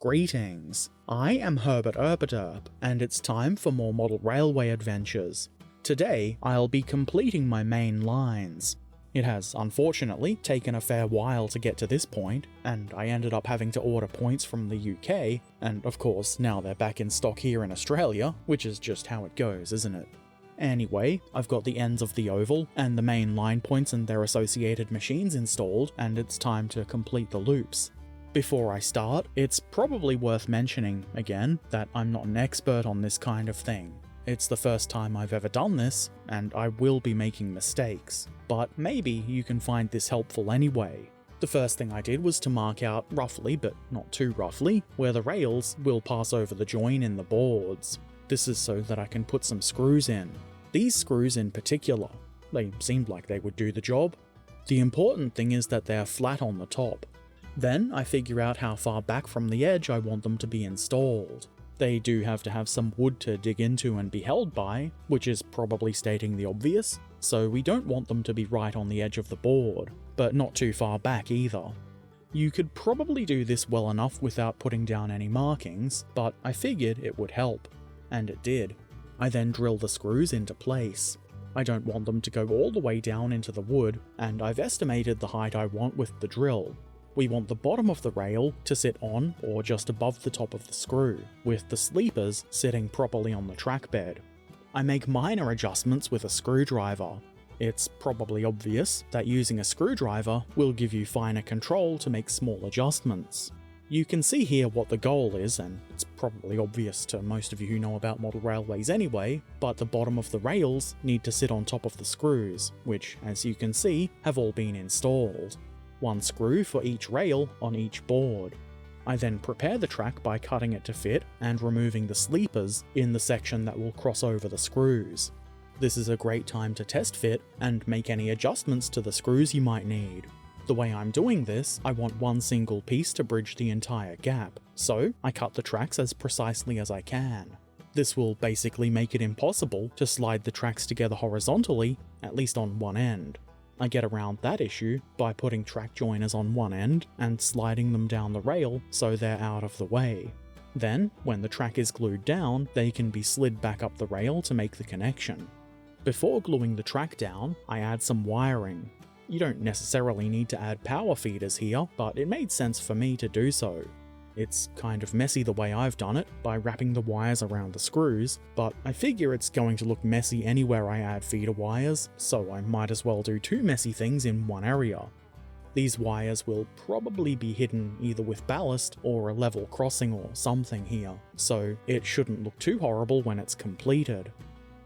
Greetings, I am Herbert Erpaderp, and it's time for more model railway adventures. Today, I'll be completing my main lines. It has unfortunately taken a fair while to get to this point, and I ended up having to order points from the UK, and of course now they're back in stock here in Australia, which is just how it goes, isn't it? Anyway, I've got the ends of the oval and the main line points and their associated machines installed, and it's time to complete the loops. Before I start, it's probably worth mentioning, again, that I'm not an expert on this kind of thing. It's the first time I've ever done this, and I will be making mistakes. But maybe you can find this helpful anyway. The first thing I did was to mark out roughly, but not too roughly, where the rails will pass over the join in the boards. This is so that I can put some screws in. These screws in particular, they seemed like they would do the job. The important thing is that they're flat on the top. Then I figure out how far back from the edge I want them to be installed. They do have to have some wood to dig into and be held by, which is probably stating the obvious, so we don't want them to be right on the edge of the board, but not too far back either. You could probably do this well enough without putting down any markings, but I figured it would help, and it did. I then drill the screws into place. I don't want them to go all the way down into the wood, and I've estimated the height I want with the drill. We want the bottom of the rail to sit on or just above the top of the screw, with the sleepers sitting properly on the track bed. I make minor adjustments with a screwdriver. It's probably obvious that using a screwdriver will give you finer control to make small adjustments. You can see here what the goal is, and it's probably obvious to most of you who know about model railways anyway, but the bottom of the rails need to sit on top of the screws, which, as you can see, have all been installed. One screw for each rail on each board. I then prepare the track by cutting it to fit and removing the sleepers in the section that will cross over the screws. This is a great time to test fit and make any adjustments to the screws you might need. The way I'm doing this, I want one single piece to bridge the entire gap, so I cut the tracks as precisely as I can. This will basically make it impossible to slide the tracks together horizontally, at least on one end. I get around that issue by putting track joiners on one end and sliding them down the rail so they're out of the way. Then, when the track is glued down, they can be slid back up the rail to make the connection. Before gluing the track down, I add some wiring. You don't necessarily need to add power feeders here, but it made sense for me to do so. It's kind of messy the way I've done it, by wrapping the wires around the screws, but I figure it's going to look messy anywhere I add feeder wires, so I might as well do two messy things in one area. These wires will probably be hidden either with ballast or a level crossing or something here, so it shouldn't look too horrible when it's completed.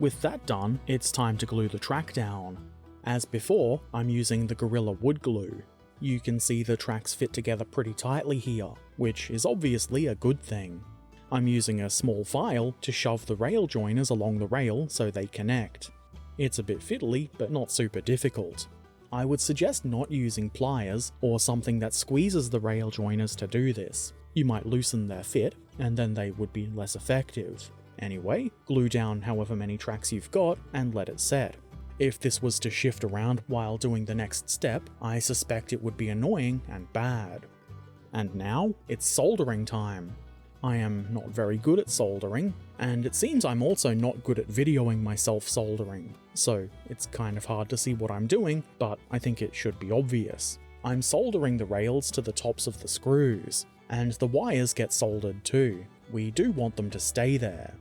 With that done, it's time to glue the track down. As before, I'm using the Gorilla wood glue. You can see the tracks fit together pretty tightly here, which is obviously a good thing. I'm using a small file to shove the rail joiners along the rail so they connect. It's a bit fiddly, but not super difficult. I would suggest not using pliers or something that squeezes the rail joiners to do this. You might loosen their fit, and then they would be less effective. Anyway, glue down however many tracks you've got and let it set. If this was to shift around while doing the next step, I suspect it would be annoying and bad. And now, it's soldering time. I am not very good at soldering, and it seems I'm also not good at videoing myself soldering, so it's kind of hard to see what I'm doing, but I think it should be obvious. I'm soldering the rails to the tops of the screws, and the wires get soldered too. We do want them to stay there.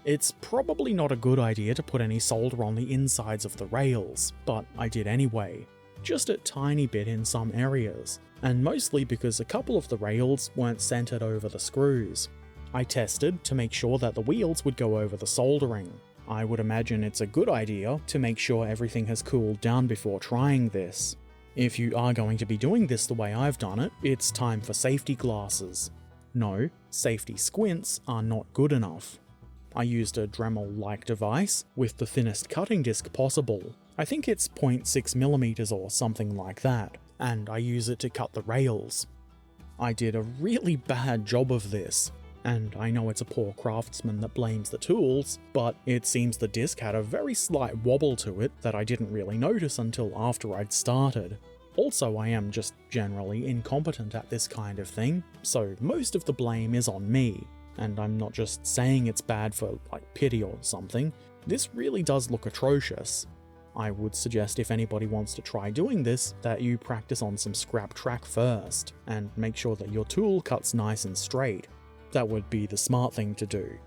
It's probably not a good idea to put any solder on the insides of the rails, but I did anyway. Just a tiny bit in some areas, and mostly because a couple of the rails weren't centered over the screws. I tested to make sure that the wheels would go over the soldering. I would imagine it's a good idea to make sure everything has cooled down before trying this. If you are going to be doing this the way I've done it, it's time for safety glasses. No, safety squints are not good enough. I used a Dremel-like device with the thinnest cutting disc possible. I think it's 0.6mm or something like that, and I use it to cut the rails. I did a really bad job of this, and I know it's a poor craftsman that blames the tools, but it seems the disc had a very slight wobble to it that I didn't really notice until after I'd started. Also, I am just generally incompetent at this kind of thing, so most of the blame is on me. And I'm not just saying it's bad for, like, pity or something. This really does look atrocious. I would suggest if anybody wants to try doing this, that you practice on some scrap track first, and make sure that your tool cuts nice and straight. That would be the smart thing to do.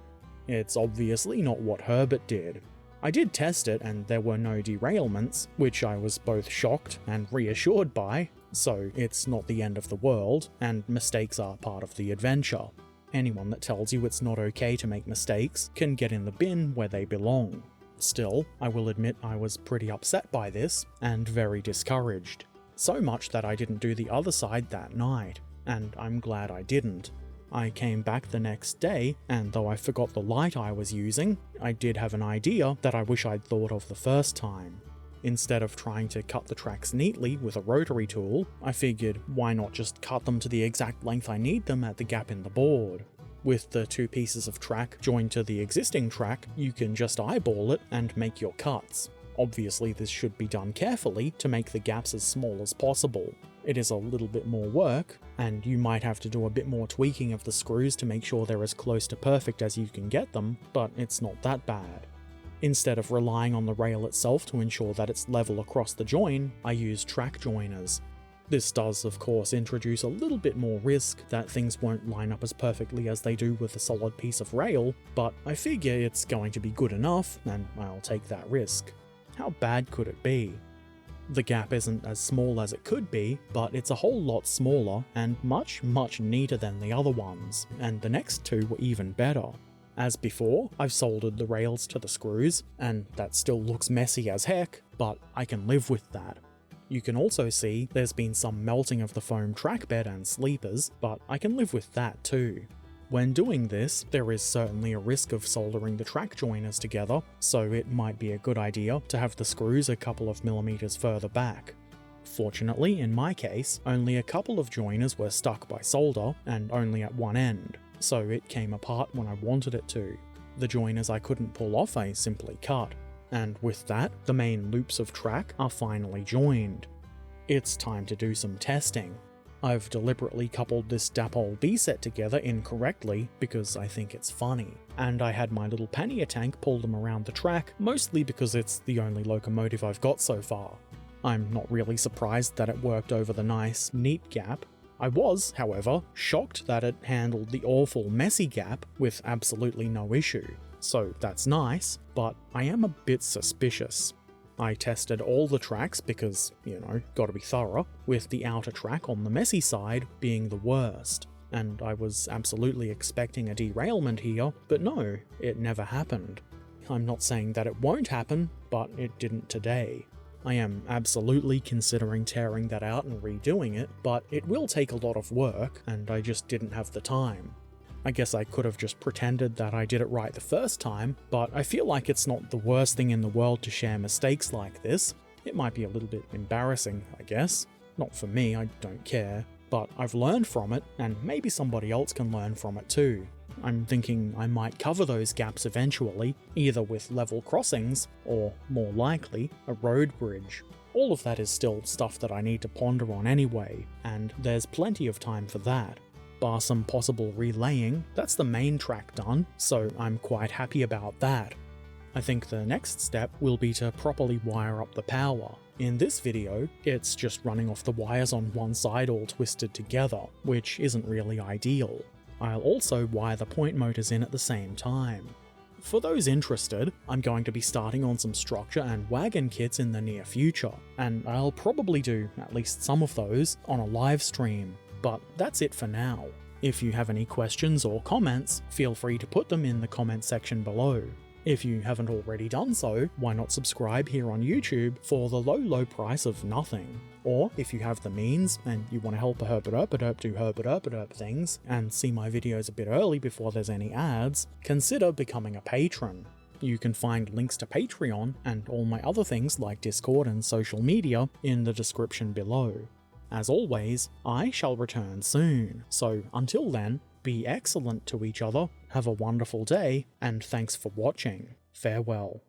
It's obviously not what Herbert did. I did test it and there were no derailments, which I was both shocked and reassured by, so it's not the end of the world, and mistakes are part of the adventure. Anyone that tells you it's not okay to make mistakes can get in the bin where they belong. Still, I will admit I was pretty upset by this, and very discouraged. So much that I didn't do the other side that night, and I'm glad I didn't. I came back the next day, and though I forgot the light I was using, I did have an idea that I wish I'd thought of the first time. Instead of trying to cut the tracks neatly with a rotary tool, I figured why not just cut them to the exact length I need them at the gap in the board. With the two pieces of track joined to the existing track, you can just eyeball it and make your cuts. Obviously, this should be done carefully to make the gaps as small as possible. It is a little bit more work, and you might have to do a bit more tweaking of the screws to make sure they're as close to perfect as you can get them, but it's not that bad. Instead of relying on the rail itself to ensure that it's level across the join, I use track joiners. This does, of course, introduce a little bit more risk that things won't line up as perfectly as they do with a solid piece of rail, but I figure it's going to be good enough, and I'll take that risk. How bad could it be? The gap isn't as small as it could be, but it's a whole lot smaller and much, much neater than the other ones, and the next two were even better. As before, I've soldered the rails to the screws, and that still looks messy as heck, but I can live with that. You can also see there's been some melting of the foam track bed and sleepers, but I can live with that too. When doing this, there is certainly a risk of soldering the track joiners together, so it might be a good idea to have the screws a couple of millimeters further back. Fortunately, in my case, only a couple of joiners were stuck by solder, and only at one end, so it came apart when I wanted it to. The joiners I couldn't pull off I simply cut. And with that, the main loops of track are finally joined. It's time to do some testing. I've deliberately coupled this Dapol B set together incorrectly because I think it's funny, and I had my little pannier tank pull them around the track, mostly because it's the only locomotive I've got so far. I'm not really surprised that it worked over the nice, neat gap. I was, however, shocked that it handled the awful, messy gap with absolutely no issue. So that's nice, but I am a bit suspicious. I tested all the tracks because, gotta be thorough, with the outer track on the messy side being the worst. And I was absolutely expecting a derailment here, but no, it never happened. I'm not saying that it won't happen, but it didn't today. I am absolutely considering tearing that out and redoing it, but it will take a lot of work, and I just didn't have the time. I guess I could have just pretended that I did it right the first time, but I feel like it's not the worst thing in the world to share mistakes like this. It might be a little bit embarrassing, I guess. Not for me, I don't care. But I've learned from it, and maybe somebody else can learn from it too. I'm thinking I might cover those gaps eventually, either with level crossings, or, more likely, a road bridge. All of that is still stuff that I need to ponder on anyway, and there's plenty of time for that. Bar some possible relaying, that's the main track done, so I'm quite happy about that. I think the next step will be to properly wire up the power. In this video, it's just running off the wires on one side all twisted together, which isn't really ideal. I'll also wire the point motors in at the same time. For those interested, I'm going to be starting on some structure and wagon kits in the near future, and I'll probably do at least some of those on a live stream. But that's it for now. If you have any questions or comments, feel free to put them in the comment section below. If you haven't already done so, why not subscribe here on YouTube for the low price of nothing? Or if you have the means and you want to help Herbert Erpaderp do Herbert Erpaderp things and see my videos a bit early before there's any ads, consider becoming a patron. You can find links to Patreon and all my other things like Discord and social media in the description below. As always, I shall return soon, so until then, be excellent to each other, have a wonderful day, and thanks for watching. Farewell.